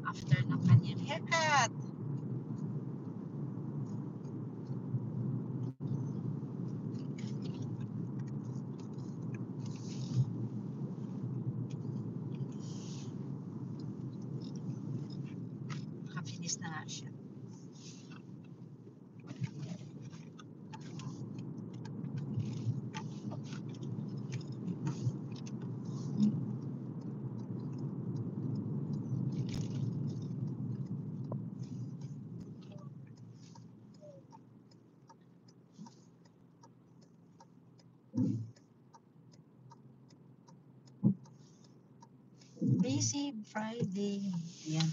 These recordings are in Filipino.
after ng kanyang haircut. Nakafinis na nga siya. Busy Friday. Yan.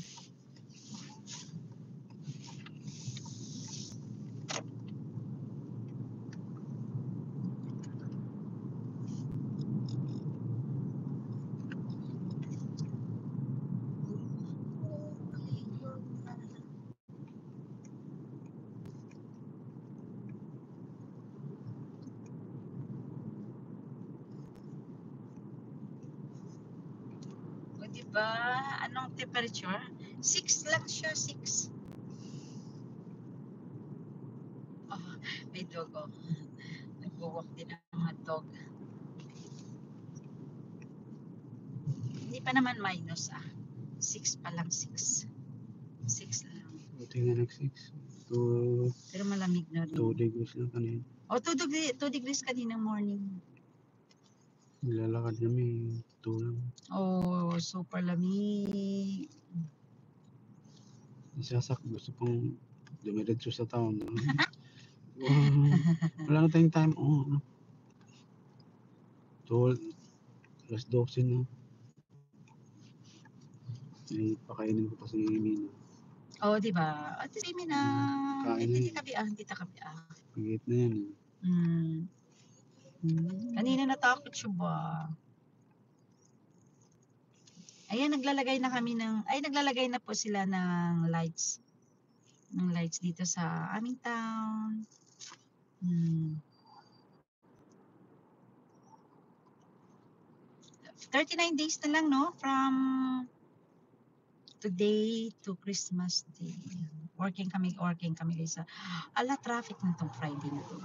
O diba? Anong temperature? 6 lang siya, 6. Oh, may dog oh. Nag-walk din ang mga dog. Hindi pa naman minus 6 pa lang, 6. 6 lang. Buti nga nag-6. Pero malamig na rin. 2 degrees lang kanina. O, 2 degrees kaninang morning. Nilalakad kami, 2 lang. Oh, super lamig. Isasak, gusto pang dumiretso sa town. Wala na tayong time. So, alas 12 na. Pakainin ko pa si Mina. Oh, di ba? At si Mina, Kain na hindi yun. kabiang, hindi ta kabiang. Pagit na yan. Kanina natakot siya ba? Ayan, naglalagay na po sila ng lights. Ng lights dito sa aming town. 39 days na lang, no? From today to Christmas Day. Working kami guys. Ala, traffic na tong Friday na to.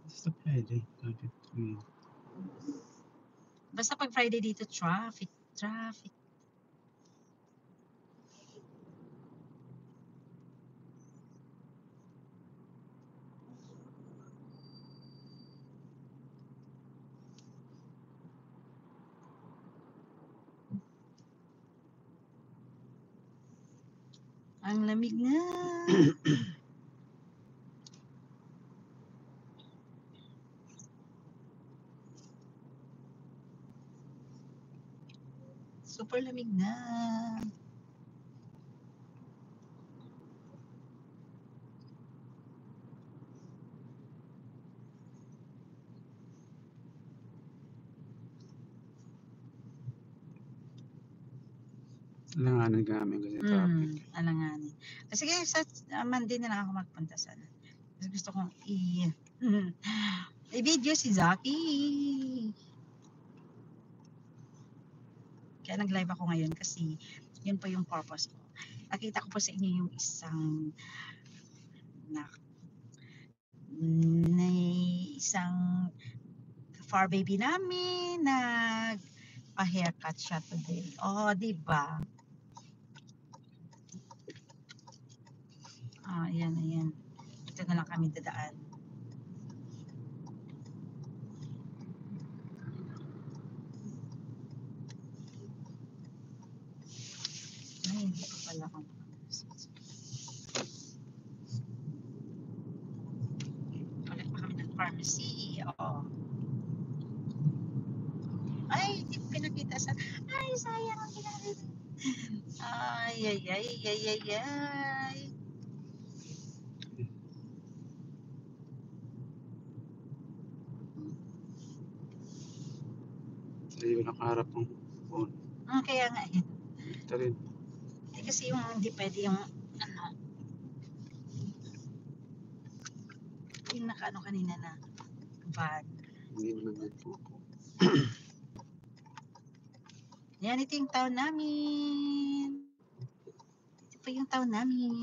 Basta Friday. Basta pag Friday dito, traffic. Ang lamig nga. Super lamig na. Alanganin kami kasi traffic. Alanganin. Sige, sa Monday na lang ako magpunta sana. Kasi gusto kong i-video si Zaki. Kaya nag-live ako ngayon kasi yun po yung purpose ko. Nakita ko po sa inyo yung isang far baby namin nagpa-haircut siya today. Oh, di ba? Ayan. Ito na lang kami dadaan. Ay, hindi ko pala kung ulit pa kami ng pharmacy. Oo. Ay, hindi ko pinakita sa... Ay, sayang ang pinakita. Ay. Hindi ko nakaharap ng phone. Kaya nga eh. Ito rin. Kasi yung hindi pwede yung yung nakaano kanina na van. Hindi mo naman po. Yan, ito yung town namin. Ito po yung town namin.